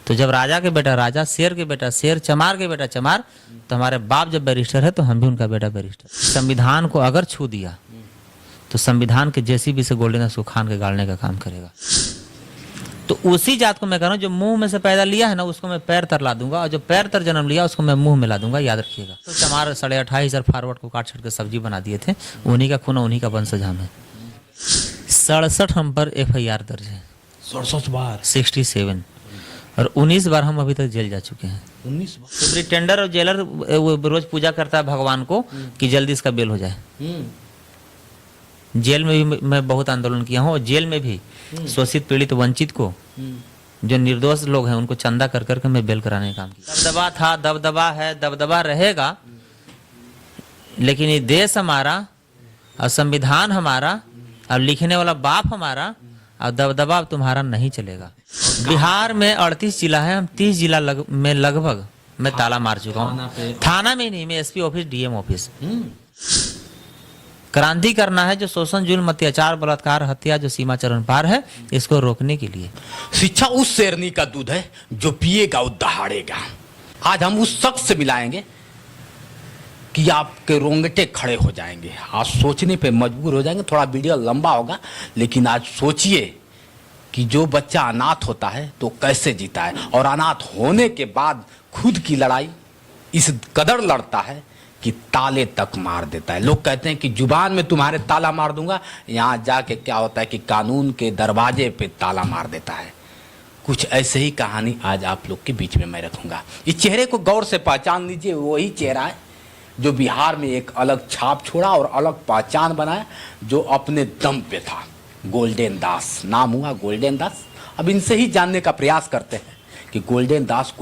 तो जब राजा के बेटा राजा, शेर के बेटा शेर, चमार के बेटा चमार, तो हमारे बाप जब बैरिस्टर है तो हम भी उनका बेटा बैरिस्टर। संविधान को अगर छू दिया तो संविधान के जेसीबी से गोल्डन सुखान के गाड़ने का काम करेगा। तो उसी जात को मैं कह रहा हूँ, जो मुंह में से पैदा लिया है ना, उसको मैं पैर तर ला दूंगा, और जो पैर तर जन्म लिया उसको मैं मुंह में ला दूंगा, याद रखिएगा। तो चमार 28,500 फॉरवर्ड को काट छट के सब्जी बना दिए थे, उन्हीं का खून उन्हीं का वंशज हम है। 67 हम पर FIR दर्ज है, 67 बार, 67, और 19 बार हम अभी तक जेल जा चुके हैं। 19 बार। सुप्रिटेंडर और जेलर वो रोज पूजा करता है भगवान को कि जल्दी इसका बेल हो जाए। जेल में भी मैं बहुत आंदोलन किया हूँ, और जेल में भी शोषित पीड़ित वंचित को, जो निर्दोष लोग हैं, उनको चंदा कर करके मैं बेल कराने का काम किया। दबदबा था, दबदबा है, दबदबा रहेगा, लेकिन ये देश हमारा और संविधान हमारा और लिखने वाला बाप हमारा, और दबदबा अब तुम्हारा नहीं चलेगा। बिहार में 38 जिला है, हम 30 जिला में लगभग मैं ताला मार चुका हूँ। थाना में नहीं, मैं SP ऑफिस, DM ऑफिस। क्रांति करना है, जो शोषण, जुल्म, अत्याचार, बलात्कार, हत्या जो सीमा चरण पार है, इसको रोकने के लिए। शिक्षा उस शेरनी का दूध है जो पिएगा वो दहाड़ेगा। आज हम उस शख्स से मिलाएंगे कि आपके रोंगटे खड़े हो जाएंगे, आज सोचने पे मजबूर हो जाएंगे। थोड़ा वीडियो लंबा होगा, लेकिन आज सोचिए कि जो बच्चा अनाथ होता है तो कैसे जीता है, और अनाथ होने के बाद खुद की लड़ाई इस कदर लड़ता है कि ताले तक मार देता है। लोग कहते हैं कि जुबान में तुम्हारे ताला मार दूंगा, यहाँ जाके क्या होता है कि कानून के दरवाजे पे ताला मार देता है। कुछ ऐसे ही कहानी आज आप लोग के बीच में मैं रखूंगा। इस चेहरे को गौर से पहचान लीजिए, वही चेहरा है जो बिहार में एक अलग छाप छोड़ा और अलग पहचान बनाया, जो अपने दम पे था। गोल्डन दास नाम हुआ, गोल्डन दास। अब इनसे ही जानने का प्रयास करते हैं कि गोल्डन दास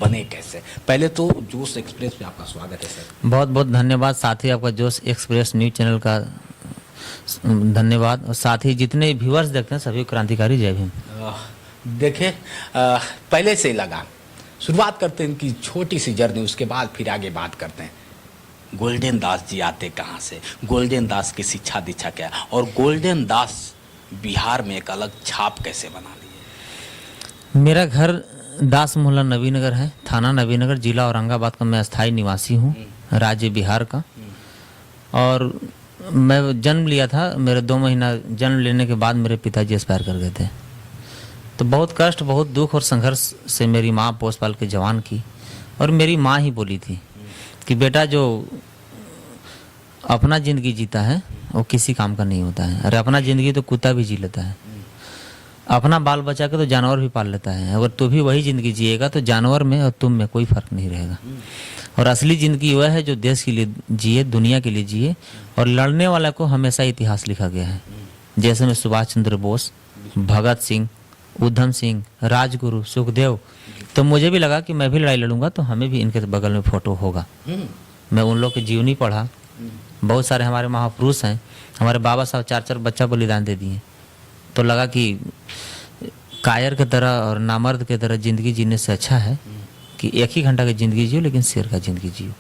बने कैसे। पहले तो जोश एक्सप्रेस पे आपका स्वागत है सर। बहुत बहुत धन्यवाद। साथ ही आपका जोश एक्सप्रेस न्यूज चैनल का धन्यवाद, और साथ ही जितने व्यूअर्स देखते हैं सभी क्रांतिकारी जय भीम। देखिए, पहले से ही लगा, शुरुआत करते हैं इनकी छोटी सी जर्नी, उसके बाद फिर आगे बात करते हैं। गोल्डन दास जी आते कहाँ से, गोल्डन दास की शिक्षा दीक्षा क्या, और गोल्डन दास बिहार में एक अलग छाप कैसे बना लिए? मेरा घर दास मोहल्ला नवीनगर है, थाना नवीनगर, जिला औरंगाबाद का मैं स्थायी निवासी हूँ, राज्य बिहार का। और मैं जन्म लिया था, मेरे 2 महीना जन्म लेने के बाद मेरे पिताजी एक्सपायर कर गए थे। तो बहुत कष्ट, बहुत दुख और संघर्ष से मेरी माँ पोस पाल के जवान की, और मेरी माँ ही बोली थी कि बेटा जो अपना ज़िंदगी जीता है वो किसी काम का नहीं होता है। अरे अपना ज़िंदगी तो कुत्ता भी जी लेता है, अपना बाल बचा के तो जानवर भी पाल लेता है। अगर तू भी वही ज़िंदगी जिएगा तो जानवर में और तुम में कोई फ़र्क नहीं रहेगा। और असली ज़िंदगी वह है जो देश के लिए जिए, दुनिया के लिए जिए, और लड़ने वाला को हमेशा इतिहास लिखा गया है। जैसे में सुभाष चंद्र बोस, भगत सिंह, उधम सिंह, राजगुरु, सुखदेव। तो मुझे भी लगा कि मैं भी लड़ाई लड़ूंगा तो हमें भी इनके बगल में फोटो होगा। मैं उन लोग की जीवनी पढ़ा, बहुत सारे हमारे महापुरुष हैं, हमारे बाबा साहब 4-4 बच्चा बलिदान दे दिए। तो लगा कि कायर की तरह और नामर्द की तरह ज़िंदगी जीने से अच्छा है कि 1 ही घंटा की ज़िंदगी जियो, लेकिन शेर का ज़िंदगी जियो।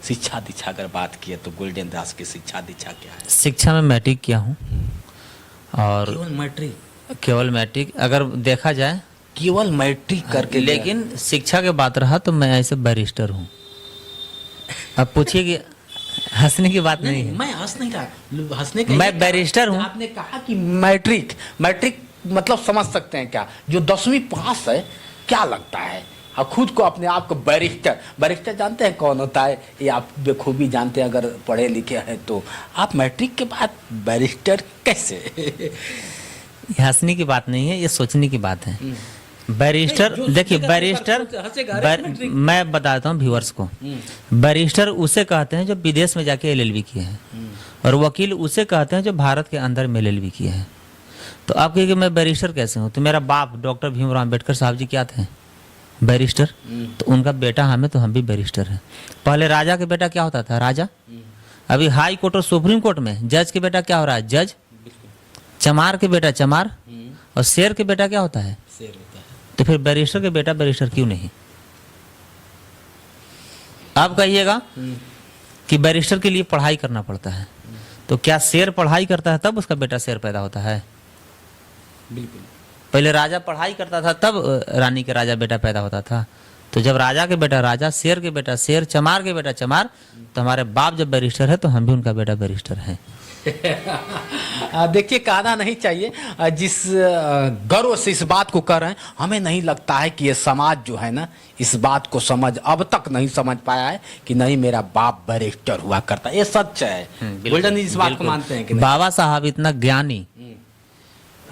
शिक्षा दीक्षा अगर बात की तो गोल्डन दास की शिक्षा दीक्षा क्या है? शिक्षा में मैट्रिक किया हूँ, और केवल मैट्रिक अगर देखा जाए, केवल मैट्रिक करके, लेकिन शिक्षा के बात रहा तो मैं ऐसे बैरिस्टर हूँ। अब पूछिए कि हंसने की बात नहीं है, मैं हंस नहीं रहा, हंसने का मैं बैरिस्टर हूँ। आपने कहा कि मैट्रिक मतलब समझ सकते हैं क्या, जो 10वीं पास है, क्या लगता है? और खुद को अपने आप को बैरिस्टर जानते हैं कौन होता है? ये आप बेखूबी जानते हैं अगर पढ़े लिखे हैं तो। आप मैट्रिक के बाद बैरिस्टर कैसे? हंसने की बात नहीं है, ये सोचने की बात है। बैरिस्टर, देखिए बैरिस्टर, मैं बताता हूँ व्यूअर्स को, बैरिस्टर उसे कहते हैं जो विदेश में जाके LLB किए हैं, और वकील उसे कहते हैं जो भारत के अंदर में LLB किए हैं। तो आप कहिए कि मैं बैरिस्टर कैसे हूँ? तो मेरा बाप डॉक्टर भीमराव अम्बेडकर साहब जी क्या थे? बैरिस्टर। तो उनका बेटा हम है तो हम भी बैरिस्टर हैं। पहले राजा के बेटा क्या होता था? राजा। अभी हाई कोर्ट और सुप्रीम कोर्ट में जज के बेटा क्या हो रहा है? जज। चमार के बेटा चमार, और शेर के बेटा क्या होता है? शेर होता है। तो फिर बैरिस्टर के बेटा बैरिस्टर क्यों नहीं? आप कहिएगा कि बैरिस्टर के लिए पढ़ाई करना पड़ता है, तो क्या शेर पढ़ाई करता है तब उसका बेटा शेर पैदा होता है? बिल्कुल। पहले राजा पढ़ाई करता था तब रानी के राजा बेटा पैदा होता था। तो जब राजा के बेटा राजा, शेर के बेटा शेर, चमार के बेटा चमार, तो हमारे बाप जब बैरिस्टर है तो हम भी उनका बेटा बैरिस्टर हैं। देखिए, कहना नहीं चाहिए, जिस गर्व से इस बात को कर रहे हैं, हमें नहीं लगता है कि ये समाज जो है ना इस बात को अब तक नहीं समझ पाया है कि नहीं मेरा बाप बैरिस्टर हुआ करता। ये सच है। गोल्डन जी इस बात को मानते हैं कि बाबा साहब इतना ज्ञानी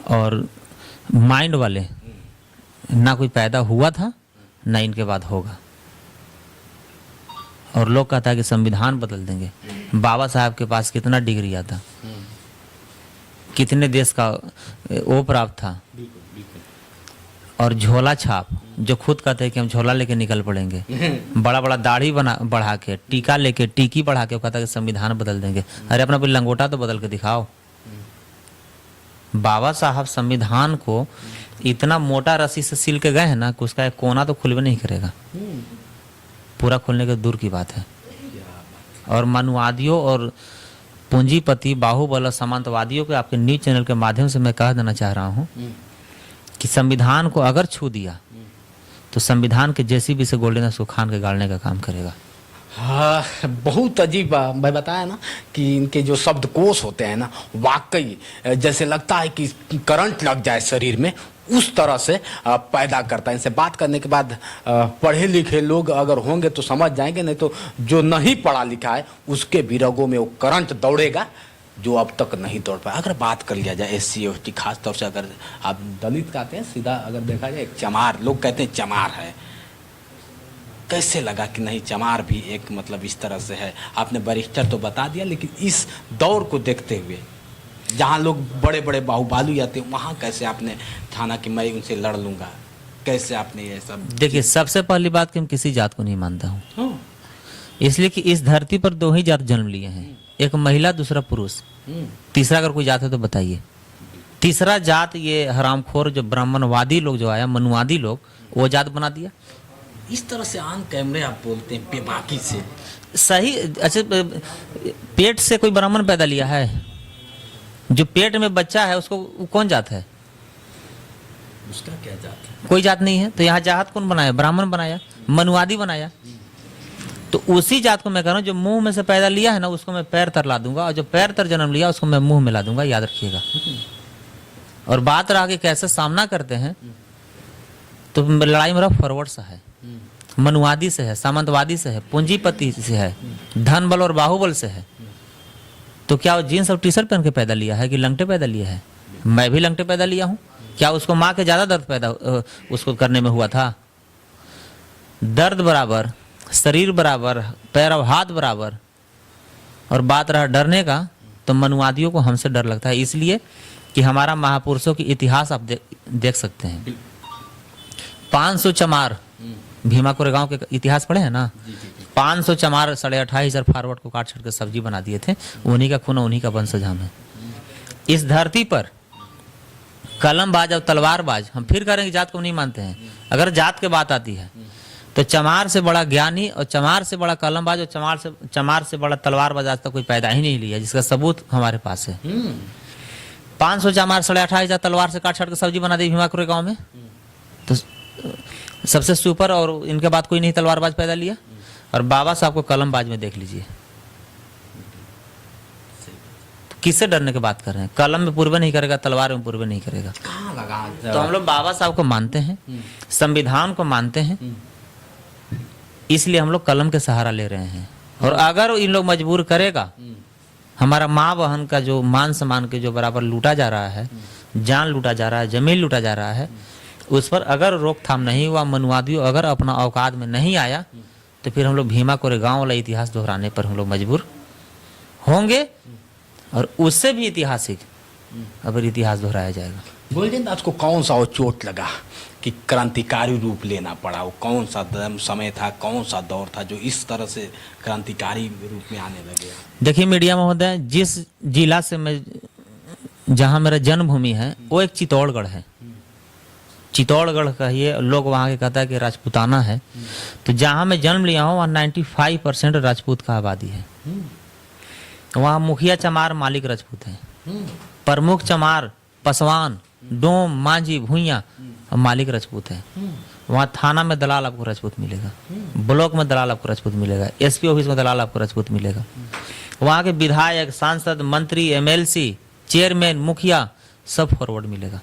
और माइंड वाले ना कोई पैदा हुआ था ना इनके बाद होगा। और लोग कहता है कि संविधान बदल देंगे। बाबा साहब के पास कितना डिग्री आता, कितने देश का वो प्राप्त था, और झोला छाप जो खुद कहते हैं कि हम झोला लेके निकल पड़ेंगे, बड़ा बड़ा दाढ़ी बढ़ा के, टीका लेके, टीकी बढ़ा के, कहता है कि संविधान बदल देंगे। अरे अपना कोई लंगोटा तो बदल के दिखाओ। बाबा साहब संविधान को इतना मोटा रस्सी से सिल के गए हैं ना कि उसका एक कोना तो खुलवे नहीं करेगा, पूरा खोलने के दूर की बात है। और मनुवादियों और पूंजीपति बाहुबल और सामंतवादियों के आपके न्यूज चैनल के माध्यम से मैं कह देना चाह रहा हूं कि संविधान को अगर छू दिया तो संविधान के जेसीबी से गोल्डन खान के गाड़ने का काम करेगा। हाँ, बहुत अजीब। मैं बताया ना कि इनके जो शब्दकोश होते हैं ना, वाकई जैसे लगता है कि करंट लग जाए शरीर में, उस तरह से पैदा करता है। इनसे बात करने के बाद पढ़े लिखे लोग अगर होंगे तो समझ जाएंगे, नहीं तो जो नहीं पढ़ा लिखा है उसके भी रगों में वो करंट दौड़ेगा जो अब तक नहीं दौड़ पाया। अगर बात कर लिया जाए SC ST, खास तौर से अगर आप दलित कहते हैं, सीधा अगर देखा जाए एक चमार, लोग कहते हैं चमार है, कैसे लगा कि नहीं चमार भी एक मतलब इस तरह से है। आपने बैरिस्टर तो बता दिया, लेकिन इस दौर को देखते हुए जहाँ लोग बड़े बड़े बाहुबालू आते हैं वहाँ कैसे आपने ठाना कि मैं उनसे लड़ लूंगा, कैसे आपने ये सब? देखिए, सबसे पहली बात कि हम किसी जात को नहीं मानता हूँ, इसलिए कि इस धरती पर दो ही जात जन्म लिए हैं, एक महिला दूसरा पुरुष। तीसरा अगर कोई जात है तो बताइए। तीसरा जात ये हरामखोर जो ब्राह्मणवादी लोग जो आया, मनुवादी लोग, वो जात बना दिया। इस तरह से ऑन कैमरे आप बोलते हैं बेबाकी से, सही? अच्छा, पेट से कोई ब्राह्मण पैदा लिया है? जो पेट में बच्चा है उसको कौन जात है? उसका क्या जात है? कोई जात नहीं है। तो यहाँ जात कौन बनाया? ब्राह्मण बनाया, मनुवादी बनाया। तो उसी जात को मैं कह रहा हूँ, जो मुंह में से पैदा लिया है ना उसको मैं पैर तर ला दूंगा, और जो पैर तर जन्म लिया उसको मैं मुंह में ला दूंगा, याद रखिएगा। और बात रहा कि कैसे सामना करते हैं, तो लड़ाई मेरा फॉरवर्ड सा है, मनुवादी से है, सामंतवादी से है, पूंजीपति से है, धन बल और बाहुबल से है। तो क्या वो जीन्स और टी-शर्ट पहन के पैदा लिया है कि लंगटे पैदा लिया है? मैं भी लंगटे पैदा लिया हूँ। क्या उसको माँ के ज्यादा दर्द पैदा उसको करने में हुआ था? दर्द बराबर, शरीर बराबर, पैर और हाथ बराबर। और बात रहा डरने का, तो मनुवादियों को हमसे डर लगता है, इसलिए कि हमारा महापुरुषों की इतिहास आप देख सकते हैं। 500 चमार, भीमा कोरेगांव के इतिहास पढ़े हैं ना? 500 चमार 28,500 फॉरवर्ड को काट छट के सब्जी बना दिए थे। उन्हीं का खून, उन्हीं का वंशज हम है। इस धरती पर कलमबाज और तलवारबाज, हम फिर करेंगे जात को नहीं मानते हैं। अगर जात के बात आती है तो चमार से बड़ा ज्ञानी और चमार से बड़ा कलमबाज और चमार से बड़ा तलवारबाज आज तक कोई पैदा ही नहीं लिया, जिसका सबूत हमारे पास है। 500 चमार 28,500 तलवार से काट छट के सब्जी बना दी भीमा कोरेगांव में। तो सबसे सुपर, और इनके बाद कोई नहीं तलवारबाज पैदा लिया। और बाबा साहब को कलमबाज में देख लीजिए। तो किससे डरने की बात कर रहे हैं? कलम में पूर्व नहीं करेगा, तलवार में पूर्व नहीं करेगा। कहाँ लगा? तो हम लोग बाबा साहब को मानते हैं, संविधान को मानते हैं, इसलिए हम लोग कलम के सहारा ले रहे हैं। और अगर इन लोग मजबूर करेगा, हमारा माँ बहन का जो मान सम्मान के जो बराबर लूटा जा रहा है, जान लूटा जा रहा है, जमीन लूटा जा रहा है, उस पर अगर रोकथाम नहीं हुआ, मनुवादियों अगर अपना औकात में नहीं आया, तो फिर हम लोग भीमा कोरेगांव वाला इतिहास दोहराने पर हम लोग मजबूर होंगे। और उससे भी ऐतिहासिक अगर इतिहास दोहराया जाएगा। गोल्डन दास को कौन सा वो चोट लगा कि क्रांतिकारी रूप लेना पड़ा? वो कौन सा समय था, कौन सा दौर था जो इस तरह से क्रांतिकारी रूप में आने लगे? देखिए मीडिया महोदय, जिस जिला से मैं, जहाँ मेरा जन्मभूमि है, वो एक चित्तौड़गढ़ है। चित्तौड़गढ़ कहिए, लोग वहाँ के कहता है कि राजपूताना है। तो जहाँ मैं जन्म लिया हूँ वहाँ 95% राजपूत का आबादी है। वहाँ मुखिया चमार मालिक राजपूत हैं, प्रमुख चमार पसवान डोम, मांझी, भूइया और मालिक राजपूत है। वहाँ थाना में दलाल आपको राजपूत मिलेगा, ब्लॉक में दलाल आपको राजपूत मिलेगा, एसपी ऑफिस में दलाल आपको राजपूत मिलेगा। वहाँ के विधायक, सांसद, मंत्री, एमएलसी, चेयरमैन, मुखिया सब फॉरवर्ड मिलेगा।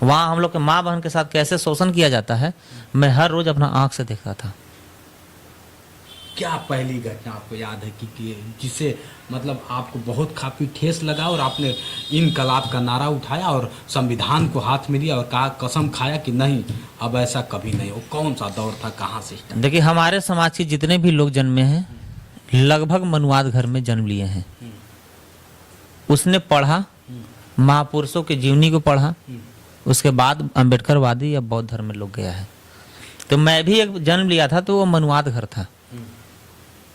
वहाँ हम लोग के माँ बहन के साथ कैसे शोषण किया जाता है, मैं हर रोज अपना आंख से देखता था। क्या पहली घटना आपको याद है कि जिसे मतलब आपको बहुत काफी ठेस लगा और आपने इनकलाब का नारा उठाया और संविधान को हाथ में लिया और कहा, कसम खाया कि नहीं अब ऐसा कभी नहीं? वो कौन सा दौर था, कहाँ से? देखिए, हमारे समाज के जितने भी लोग जन्मे हैं लगभग मनुवाद घर में जन्म लिए हैं। उसने पढ़ा, महापुरुषों के जीवनी को पढ़ा, उसके बाद अम्बेडकरवादी या बौद्ध धर्म में लोग गया है। तो मैं भी एक जन्म लिया था तो वो मनुवाद घर था,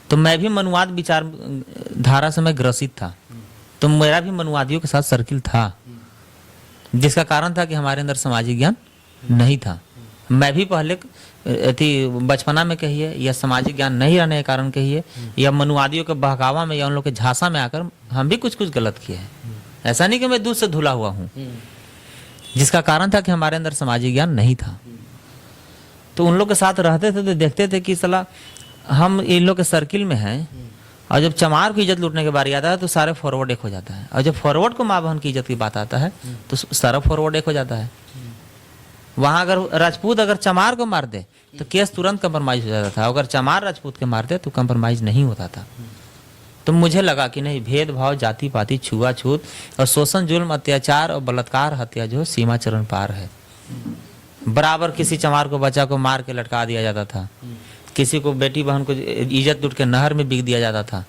तो मैं भी मनुवाद विचार धारा से मैं ग्रसित था, तो मेरा भी मनुवादियों के साथ सर्किल था, जिसका कारण था कि हमारे अंदर सामाजिक ज्ञान नहीं था। मैं भी पहले बचपना में कहिए या सामाजिक ज्ञान नहीं रहने के कारण कहिए या मनुवादियों के बहकावा में या उन लोग के झांसा में आकर हम भी कुछ कुछ गलत किए हैं। ऐसा नहीं कि मैं दूध से धुला हुआ हूँ, जिसका कारण था कि हमारे अंदर सामाजिक ज्ञान नहीं था। तो उन लोग के साथ रहते थे तो देखते थे कि साला हम इन लोग के सर्किल में हैं, और जब चमार की इज्जत लूटने के बारी आता है तो सारे फॉरवर्ड एक हो जाता है, और जब फॉरवर्ड को माँ बहन की इज्जत की बात आता है तो सारा फॉरवर्ड एक हो जाता है। वहाँ अगर राजपूत अगर चमार को मार दे तो केस तुरंत कंप्रोमाइज हो जाता था, अगर चमार राजपूत के मार दे तो कंप्रोमाइज नहीं होता था। तो मुझे लगा कि नहीं, भेदभाव, जाति पाति, छुआछूत और शोषण, जुल्म, अत्याचार और बलात्कार, हत्या जो सीमा चरण पार है। बराबर किसी चमार को, बच्चा को मार के लटका दिया जाता था, किसी को, बेटी बहन को इज्जत लूट के नहर में बिक दिया जाता था,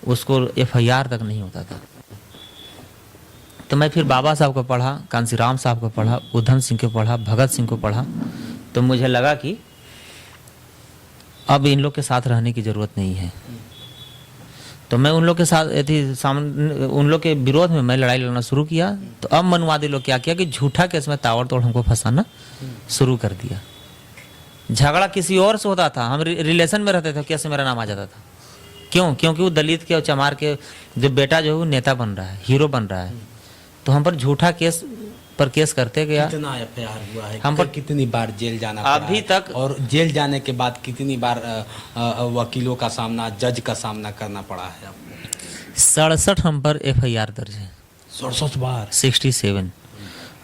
उसको FIR तक नहीं होता था। तो मैं फिर बाबा साहब को पढ़ा, कांसीराम साहब को पढ़ा, उधम सिंह को पढ़ा, भगत सिंह को पढ़ा, तो मुझे लगा कि अब इन लोग के साथ रहने की ज़रूरत नहीं है। तो मैं उन लोग के साथ उन लोग के विरोध में मैं लड़ाई लड़ना शुरू किया। तो अब मनुवादी लोग क्या किया कि झूठा केस में ताबड़तोड़ हमको फंसाना शुरू कर दिया। झगड़ा किसी और से होता था, हम रिलेशन में रहते थे, केस में मेरा नाम आ जाता था। क्यों? क्योंकि वो दलित के और चमार के जो बेटा जो है वो नेता बन रहा है, हीरो बन रहा है, तो हम पर झूठा केस पर केस करते गया। कितना FIR हुआ है, हम पर कितनी बार जेल जाना पड़ा अभी तक, और जेल जाने के बाद कितनी बार वकीलों का सामना, जज का सामना करना पड़ा है आपको? 67 हम पर FIR दर्ज है। 67 बार? 67।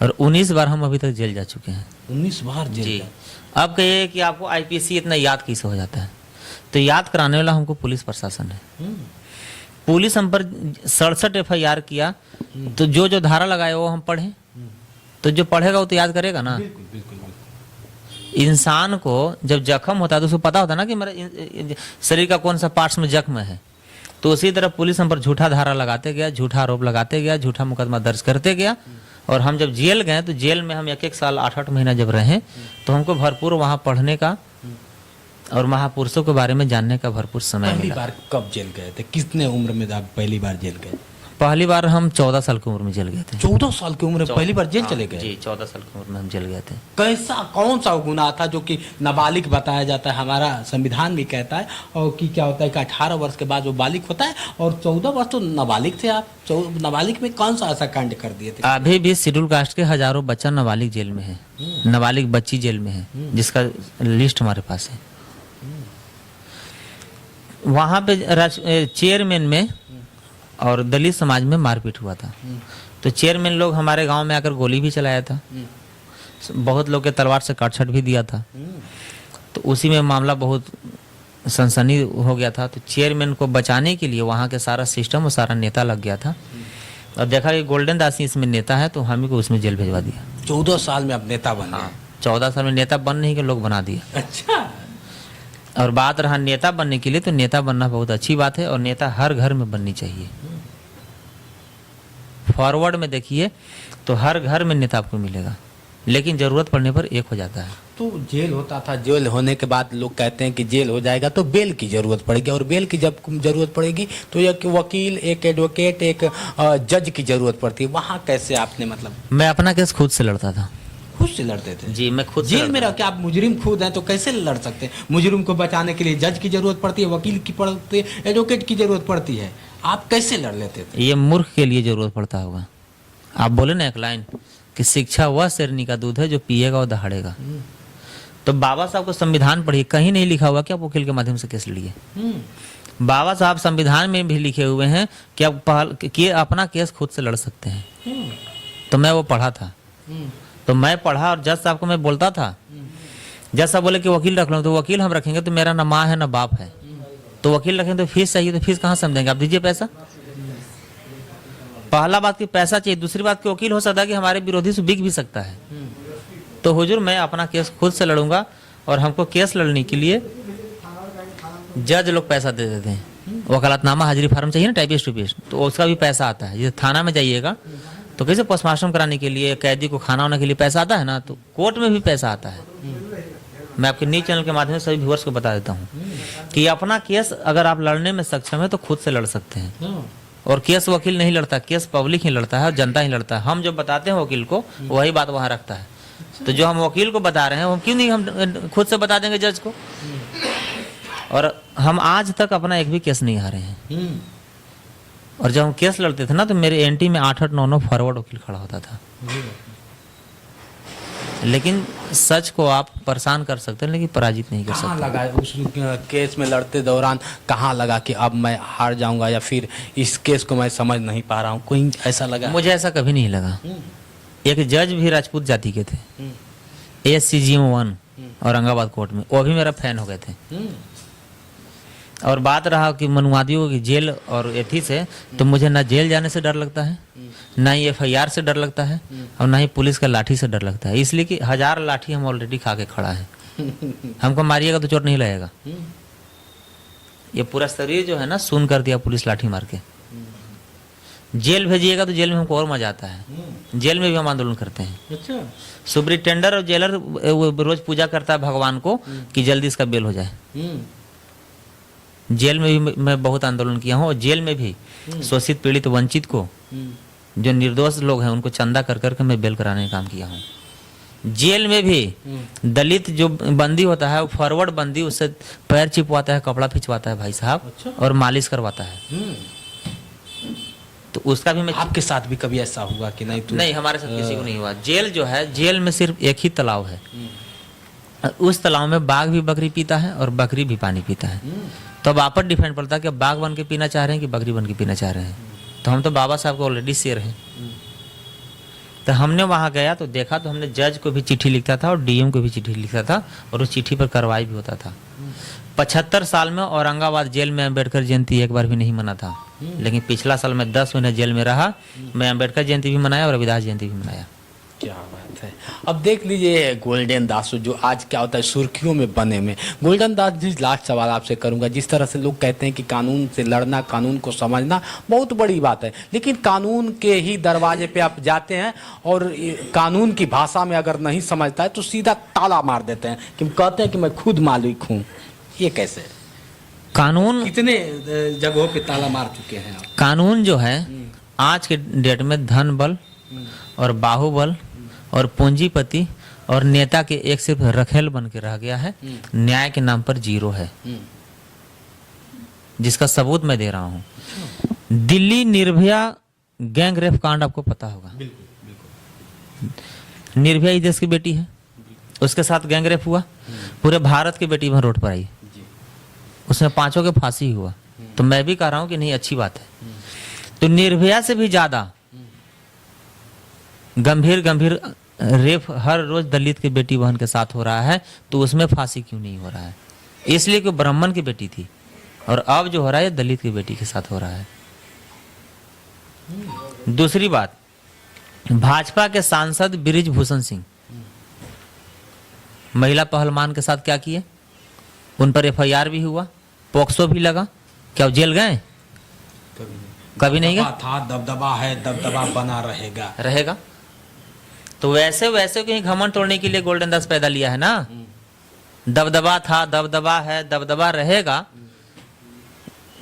और 19 बार हम अभी तक जेल जा चुके हैं। 19 बार जेल? जी। अब कहिए कि आपको IPC इतना याद कैसे हो जाता है, तो याद कराने वाला हमको पुलिस प्रशासन है। पुलिस हम पर 67 FIR किया, तो जो जो धारा लगाए वो हम पढ़े, तो जो पढ़ेगा वो तो याद करेगा ना। बिल्कुल बिल्कुल बिल्कुल। इंसान को जब जख्म होता है तो उसको पता होता है ना कि मेरा शरीर का कौन सा पार्ट्स में जख्म है। तो उसी तरह पुलिस हम पर झूठा धारा लगाते गया, झूठा आरोप लगाते गया, झूठा मुकदमा दर्ज करते गया। और हम जब जेल गए तो जेल में हम 1-1 साल 8-8 महीना जब रहे तो हमको भरपूर वहाँ पढ़ने का और महापुरुषों के बारे में जानने का भरपूर समय पहली मिला। बार कब जेल गए थे? कितने उम्र में आप पहली बार जेल गए? पहली बार हम 14 साल की उम्र में जेल गए थे। 14 साल की उम्र में पहली बार जेल चले गए? जी, 14 साल की उम्र में हम जेल गए थे। कैसा, कौन सा गुनाह था जो कि नाबालिग बताया जाता है? हमारा संविधान भी कहता है और कि क्या होता है कि 18 वर्ष के बाद वो बालिग होता है, और 14 वर्ष तो नाबालिग थे आप। नाबालिग में कौन सा ऐसा कांड कर दिए थे? अभी भी शेड्यूल कास्ट के हजारों बच्चा नाबालिग जेल में है, नाबालिग बच्ची जेल में है, जिसका लिस्ट हमारे पास है। वहाँ पे चेयरमैन में और दलित समाज में मारपीट हुआ था। तो चेयरमैन लोग हमारे गांव में आकर गोली भी चलाया था, बहुत लोग के तलवार से काटछट भी दिया था। तो उसी में मामला बहुत सनसनी हो गया था। तो चेयरमैन को बचाने के लिए वहाँ के सारा सिस्टम और सारा नेता लग गया था, और देखा कि गोल्डन दास इसमें नेता है तो हम ही को उसमें जेल भेजवा दिया। 14 साल में अब नेता बन गए? 14 साल में नेता बन नहीं के लोग बना दिया। अच्छा। और बात रहा नेता बनने के लिए, तो नेता बनना बहुत अच्छी बात है और नेता हर घर में बननी चाहिए। फॉरवर्ड में देखिए तो हर घर में नेता आपको मिलेगा, लेकिन जरूरत पड़ने पर एक हो जाता है। तो जेल होता था, जेल होने के बाद लोग कहते हैं कि जेल हो जाएगा तो बेल की जरूरत पड़ेगी, और बेल की जब जरूरत पड़ेगी तो एक वकील, एक एडवोकेट, एक जज की जरूरत पड़ती है। वहाँ कैसे आपने, मतलब? मैं अपना केस खुद से लड़ता था। खुद से लड़ते थे? जी, मैं खुद जेल में रह के आप मुजरिम खुद हैं तो कैसे लड़ सकते हैं? मुजरिम को बचाने के लिए जज की जरूरत पड़ती है, वकील की पड़ती है, एडवोकेट की जरूरत पड़ती है, आप कैसे लड़ लेते थे? ये मूर्ख के लिए जरूरत पड़ता होगा, आप बोले ना एक लाइन कि शिक्षा वह शेरनी का दूध है जो पिएगा और दहाड़ेगा। तो बाबा साहब को संविधान पढ़िए, कहीं नहीं लिखा हुआ कि आप वकील के माध्यम से केस लड़िए। बाबा साहब संविधान में भी लिखे हुए हैं कि आप कि अपना केस खुद से लड़ सकते हैं। तो मैं वो पढ़ा था, तो मैं पढ़ा और जज साहब को मैं बोलता था, जज साहब बोले कि वकील रख लो, तो वकील हम रखेंगे तो मेरा ना माँ है ना बाप है, तो वकील रखेंगे तो फीस चाहिए, तो फीस कहाँ से हम देंगे, आप दीजिए पैसा। पहला बात कि पैसा चाहिए, दूसरी बात कि वकील हो सकता है कि हमारे विरोधी से बिक भी सकता है। तो हुजूर मैं अपना केस खुद से लड़ूंगा, और हमको केस लड़ने के लिए जज लोग पैसा दे देते हैं। वकालतनामा हाजिरी फार्म चाहिए ना, टाइपिस्ट टूपिस्ट, तो उसका भी पैसा आता है। जैसे थाना में जाइएगा तो कैसे पोस्टमार्टम कराने के लिए, कैदी को खाना वाना के लिए पैसा आता है ना, तो कोर्ट में भी पैसा आता है। मैं आपके न्यूज चैनल के माध्यम से सभी व्यूअर्स को बता देता हूँ कि अपना केस अगर आप लड़ने में सक्षम है तो खुद से लड़ सकते हैं। और केस वकील नहीं लड़ता, केस पब्लिक ही लड़ता है और जनता ही लड़ता है। हम जो बताते हैं वकील को वही बात वहाँ रखता है। तो जो हम वकील को बता रहे हैं हम क्यों नहीं हम खुद से बता देंगे जज को। और हम आज तक अपना एक भी केस नहीं हारे हैं। और जब हम केस लड़ते थे ना तो मेरे एंटी में 8-8 9-9 फॉरवर्ड वकील खड़ा होता था। लेकिन सच को आप परेशान कर सकते हैं लेकिन पराजित नहीं कर सकते। कहाँ लगा उस केस में लड़ते दौरान, कहाँ लगा कि अब मैं हार जाऊंगा या फिर इस केस को मैं समझ नहीं पा रहा हूँ, कोई ऐसा लगा? मुझे ऐसा कभी नहीं लगा। एक जज भी राजपूत जाति के थे, ASCGM 1 औरंगाबाद कोर्ट में, वो भी मेरा फैन हो गए थे। और बात रहा कि मनुवादियों की जेल और एथी से, तो मुझे ना जेल जाने से डर लगता है, ना ही FIR से डर लगता है, और ना ही पुलिस का लाठी से डर लगता है। इसलिए कि 1000 लाठी हम ऑलरेडी खा के खड़ा है। हमको मारिएगा तो चोट नहीं लगेगा। ये पूरा शरीर जो है ना सुन कर दिया पुलिस लाठी मार के। जेल भेजिएगा तो जेल में हमको और मजा आता है। जेल में भी हम आंदोलन करते हैं। अच्छा। सुपरिटेंडर और जेलर रोज पूजा करता है भगवान को कि जल्दी इसका बेल हो जाए। जेल में भी मैं बहुत आंदोलन किया हूँ, और जेल में भी शोषित पीड़ित वंचित को, जो निर्दोष लोग हैं उनको चंदा कर करके मैं बेल कराने का काम किया हूँ। जेल में भी दलित जो बंदी होता है वो फॉरवर्ड बंदी, उससे पैर चिपवाता है, कपड़ा खिंचवाता है भाई साहब। अच्छा। और मालिश करवाता है। तो उसका भी मैं, आपके साथ भी कभी ऐसा हुआ कि नहीं? नहीं, हमारे साथ किसी को नहीं हुआ। जेल जो है, जेल में सिर्फ एक ही तालाब है, उस तालाब में बाघ भी बकरी पीता है और बकरी भी पानी पीता है। तो अब आप पर डिपेंड पड़ता है कि बाघ बन के पीना चाह रहे हैं कि बकरी बन के पीना चाह रहे हैं। तो हम तो बाबा साहब को ऑलरेडी शेर हैं। तो हमने वहाँ गया तो देखा, तो हमने जज को भी चिट्ठी लिखता था और DM को भी चिट्ठी लिखता था, और उस चिट्ठी पर कार्रवाई भी होता था। 75 साल में औरंगाबाद जेल में अम्बेडकर जयंती एक बार भी नहीं मना था। लेकिन पिछला साल मैं 10 महीने जेल में रहा, मैं अम्बेडकर जयंती भी मनाया और रविदास जयंती भी मनाया। क्या बात है। अब देख लीजिए गोल्डन दास, जो आज क्या होता है सुर्खियों में बने में। गोल्डन दास जी, लास्ट सवाल आपसे करूंगा। जिस तरह से लोग कहते हैं कि कानून से लड़ना, कानून को समझना बहुत बड़ी बात है, लेकिन कानून के ही दरवाजे पे आप जाते हैं और कानून की भाषा में अगर नहीं समझता है तो सीधा ताला मार देते हैं, कि कहते हैं कि मैं खुद मालिक हूँ। ये कैसे? कानून कितने जगहों पे ताला मार चुके हैं आप? कानून जो है आज के डेट में धन बल और बाहुबल और पूंजीपति और नेता के एक सिर्फ रखेल बन के रह गया है। न्याय के नाम पर जीरो है, जिसका सबूत मैं दे रहा हूँ। दिल्ली निर्भया गैंग रेप कांड आपको पता होगा। निर्भया इस देश की बेटी है, उसके साथ गैंग रेप हुआ, पूरे भारत की बेटी वहां रोड पर आई, उसमें 5 के फांसी हुआ। तो मैं भी कह रहा हूं कि नहीं, अच्छी बात है। तो निर्भया से भी ज्यादा गंभीर गंभीर रेप हर रोज दलित की बेटी बहन के साथ हो रहा है, तो उसमें फांसी क्यों नहीं हो रहा है? इसलिए कि ब्राह्मण की बेटी थी, और अब जो हो रहा है दलित की बेटी के साथ हो रहा है। दूसरी बात, भाजपा के सांसद बृजभूषण सिंह महिला पहलवान के साथ क्या किए? उन पर FIR भी हुआ, पोक्सो भी लगा। क्या वो जेल गए? कभी नहीं गए। था दबदबा है, दबदबा बना रहेगा। तो वैसे वैसे कहीं घमंड तोड़ने के लिए गोल्डन दास पैदा लिया है ना। दबदबा था, दबदबा है, दबदबा रहेगा।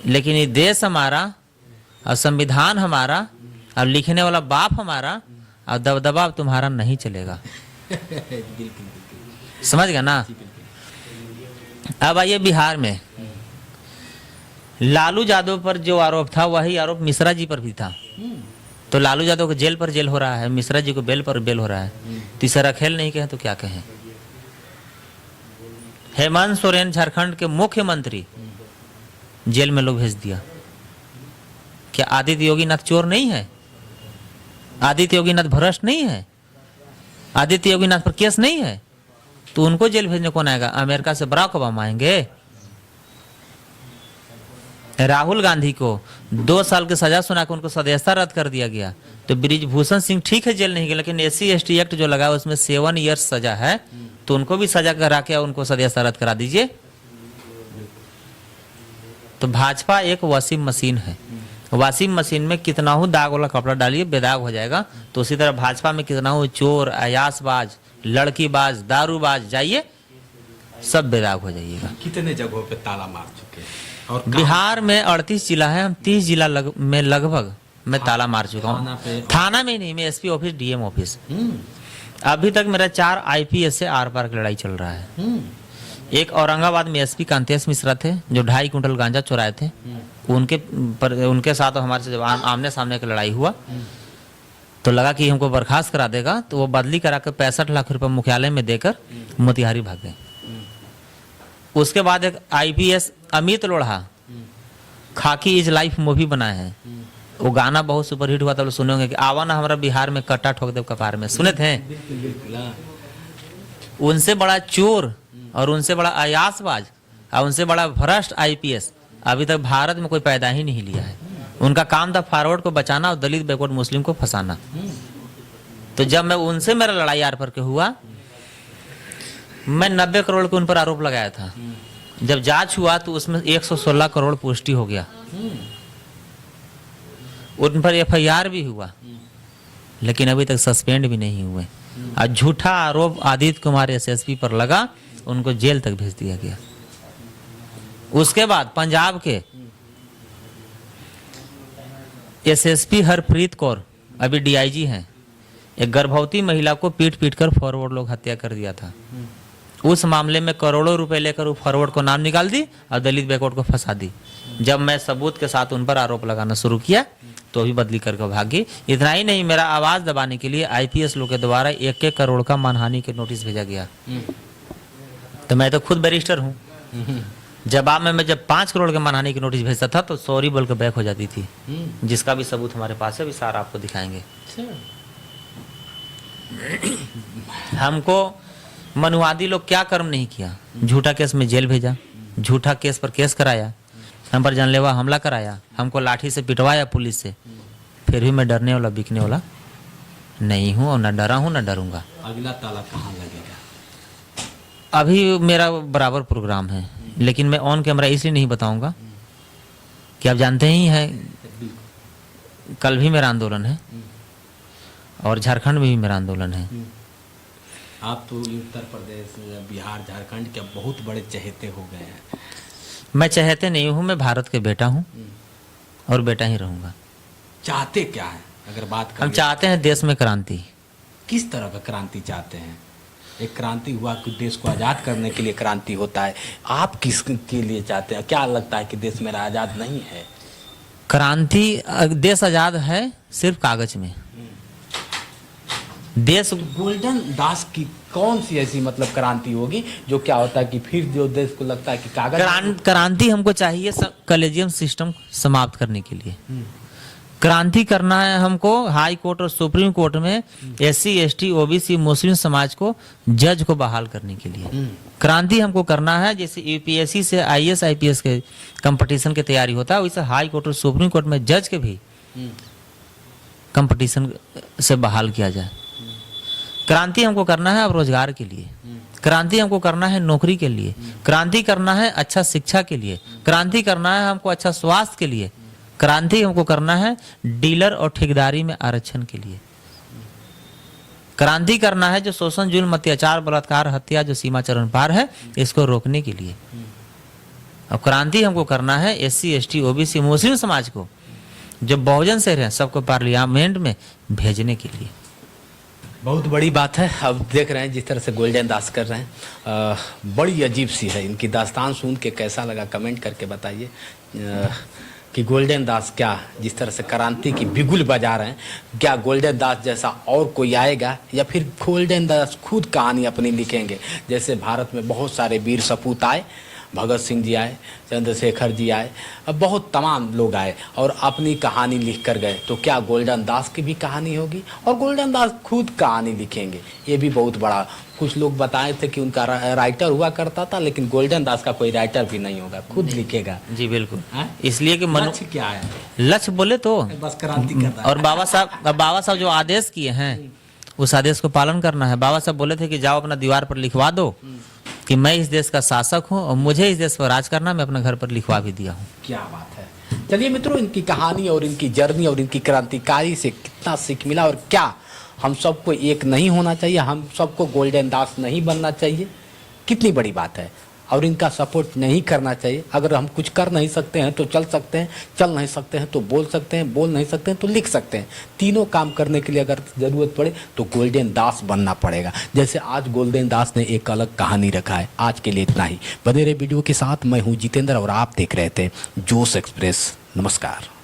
लेकिन ये देश हमारा और संविधान हमारा और लिखने वाला बाप हमारा, और दबदबा अब तुम्हारा नहीं चलेगा। समझ गया ना? अब आइए बिहार में, लालू यादव पर जो आरोप था वही आरोप मिश्रा जी पर भी था। तो तो लालू यादव को जेल पर जेल हो रहा है, मिश्रा जी को बेल पर बेल हो रहा है, तीसरा खेल नहीं कहें तो क्या कहें। हेमंत सोरेन झारखंड के मुख्यमंत्री जेल में लोग भेज दिया। क्या आदित्य योगीनाथ चोर नहीं है? आदित्य योगीनाथ भ्रष्ट नहीं है? आदित्य योगीनाथ पर केस नहीं है? तो उनको जेल भेजने कौन आएगा? अमेरिका से बराक ओबामा आएंगे? राहुल गांधी को 2 साल की सजा सुना के उनको सदस्यता रद्द कर दिया गया। तो ब्रिजभूषण सिंह ठीक है जेल नहीं गए, लेकिन SC/ST एक्ट जो लगा उसमें 7 ईयर्स सजा है, तो उनको भी सजा करा के उनको सदस्यता रद्द करा दीजिए। तो भाजपा एक वॉशिंग मशीन है, वॉशिंग मशीन में कितना हो दाग वाला कपड़ा डालिए बेदाग हो जाएगा, तो उसी तरह भाजपा में कितना हो चोर, अयासबाज, लड़कीबाज, दारूबाज जाइए, सब बेदाग हो जाइएगा। कितने जगहों पे ताला मार चुके हैं और बिहार में 38 जिला है, हम 30 जिला में लगभग मैं ताला मार चुका हूँ। थाना में नहीं, मैं SP ऑफिस, DM ऑफिस। अभी तक मेरा 4 IPS से आर पार की लड़ाई चल रहा है। एक औरंगाबाद में SP कांतेश मिश्रा थे जो 2.5 कुंटल गांजा चुराए थे, उनके साथ हमारे से जब आमने सामने की लड़ाई हुआ तो लगा कि हमको बर्खास्त करा देगा, तो वो बदली करा कर 65 लाख रुपए मुख्यालय में देकर मोतिहारी भाग गए। उसके बाद एक IPS अमित लोढ़ा खाकी इज लाइफ मूवी बनाए हैं, वो गाना बहुत सुपरहिट हुआ था, तो सुने होंगे कि आवा ना हमारा बिहार में कट्टा ठोक दे कपार में, सुने थे? उनसे बड़ा चोर और उनसे बड़ा अयासबाज और उनसे बड़ा भ्रष्ट IPS अभी तक भारत में कोई पैदा ही नहीं लिया है। उनका काम था फॉरवर्ड को बचाना और दलित बैकवर्ड मुस्लिम को फंसाना। तो जब मैं उनसे मेरा लड़ाई आर पर के हुआ, मैं 90 करोड़ के उन पर आरोप लगाया था। जब जांच हुआ तो उसमें 116 करोड़ पुष्टि हो गया, उन पर FIR भी हुआ, लेकिन अभी तक सस्पेंड भी नहीं हुए। और झूठा आरोप आदित्य कुमार SSP पर लगा, उनको जेल तक भेज दिया गया। उसके बाद पंजाब के SSP हरप्रीत कौर अभी DIG हैं, एक गर्भवती महिला को पीट पीट कर फॉरवर्ड लोग हत्या कर दिया था। उस मामले में करोड़ों रुपए लेकर वो फॉरवर्ड को नाम निकाल दी और दलित बैकवर्ड को फंसा दी। जब मैं सबूत के साथ उन पर आरोप लगाना शुरू किया तो भी बदली करके भागी। इतना ही नहीं, मेरा आवाज दबाने के लिए IPS लोग के द्वारा 1-1 करोड़ का मानहानि के नोटिस भेजा गया। तो मैं तो खुद बैरिस्टर हूँ। जवाब में मैं जब 5 करोड़ के मानहानि की नोटिस भेजता था तो सॉरी बोल के बैक हो जाती थी, जिसका भी सबूत हमारे पास है, अभी सारा आपको दिखाएंगे। हमको मनुवादी लोग क्या कर्म नहीं किया, झूठा केस में जेल भेजा, झूठा केस पर केस कराया, हम पर जानलेवा हमला कराया, हमको लाठी से पिटवाया पुलिस से, फिर भी मैं डरने वाला बिकने वाला नहीं हूँ और न डरा हूँ न डरूंगा। अगला ताला कहाँ लगेगा? अभी मेरा बराबर प्रोग्राम है, लेकिन मैं ऑन कैमरा इसलिए नहीं बताऊंगा कि आप जानते ही हैं कल भी मेरा आंदोलन है और झारखंड में भी मेरा आंदोलन है। आप तो उत्तर प्रदेश, बिहार, झारखंड के बहुत बड़े चहेते हो गए हैं। मैं चहेते नहीं हूँ, मैं भारत के बेटा हूँ और बेटा ही रहूंगा। चाहते क्या है अगर बात करें? हम चाहते हैं देश में क्रांति। किस तरह का क्रांति चाहते हैं? एक क्रांति हुआ कि देश को आज़ाद करने के लिए क्रांति होता है, आप किस के लिए चाहते हैं? क्या लगता है कि देश मेरा आज़ाद नहीं है? क्रांति, देश आज़ाद है सिर्फ कागज में। देश गोल्डन दास की कौन सी ऐसी मतलब क्रांति होगी जो क्या होता है कि फिर जो देश को लगता है कि कागज क्रांति हमको चाहिए कॉलेजियम सिस्टम समाप्त करने के लिए। क्रांति करना है हमको हाई कोर्ट और सुप्रीम कोर्ट में SC ST OBC मुस्लिम समाज को जज को बहाल करने के लिए क्रांति हमको करना है। जैसे UPSC से IAS IPS के कंपटीशन की तैयारी होता है, वैसे हाई कोर्ट और सुप्रीम कोर्ट में जज के भी कंपटीशन से बहाल किया जाए। क्रांति हमको करना है अब रोजगार के लिए, क्रांति हमको करना है नौकरी के लिए, क्रांति करना है अच्छा शिक्षा के लिए, क्रांति करना है हमको अच्छा स्वास्थ्य के लिए, क्रांति हमको करना है डीलर और ठेकेदारी में आरक्षण के लिए, क्रांति करना है जो शोषण जुल्म अत्याचार बलात्कार हत्या जो सीमा चरण पार है इसको रोकने के लिए। अब क्रांति हमको करना है SC ST OBC मुस्लिम समाज को जो बहुजन से रहे सबको पार्लियामेंट में भेजने के लिए। बहुत बड़ी बात है। अब देख रहे हैं जिस तरह से गोल्डन दास कर रहे हैं, बड़ी अजीब सी है। इनकी दास्तान सुन के कैसा लगा कमेंट करके बताइए। कि गोल्डन दास क्या जिस तरह से क्रांति की बिगुल बजा रहे हैं, क्या गोल्डन दास जैसा और कोई आएगा या फिर गोल्डन दास खुद कहानी अपनी लिखेंगे? जैसे भारत में बहुत सारे वीर सपूत आए, भगत सिंह जी आए, चंद्रशेखर जी आए, अब बहुत तमाम लोग आए और अपनी कहानी लिख कर गए, तो क्या गोल्डन दास की भी कहानी होगी और गोल्डन दास खुद कहानी लिखेंगे? ये भी बहुत बड़ा, कुछ लोग बताए थे कि उनका राइटर हुआ करता था, लेकिन गोल्डन दास का कोई राइटर भी नहीं होगा, खुद लिखेगा। जी बिल्कुल। हाँ? इसलिए कि लक्ष्य क्या है? लक्ष्य बोले तो बस क्रांति करना है। और बाबा साहब जो आदेश किए हैं उस आदेश को पालन करना है। बाबा साहब बोले थे कि जाओ अपना दीवार पर लिखवा दो कि मैं इस देश का शासक हूँ और मुझे इस देश पर राज करना, मैं अपने घर पर लिखवा भी दिया हूँ। क्या बात है। चलिए मित्रों, इनकी कहानी और इनकी जर्नी और इनकी क्रांतिकारी से कितना सीख मिला और क्या हम सबको एक नहीं होना चाहिए, हम सबको गोल्डन दास नहीं बनना चाहिए, कितनी बड़ी बात है। और इनका सपोर्ट नहीं करना चाहिए। अगर हम कुछ कर नहीं सकते हैं तो चल सकते हैं, चल नहीं सकते हैं तो बोल सकते हैं, बोल नहीं सकते हैं तो लिख सकते हैं। तीनों काम करने के लिए अगर ज़रूरत पड़े तो गोल्डन दास बनना पड़ेगा। जैसे आज गोल्डन दास ने एक अलग कहानी रखा है। आज के लिए इतना ही। बने रहे वीडियो के साथ। मैं हूँ जितेंद्र और आप देख रहे थे जोश एक्सप्रेस। नमस्कार।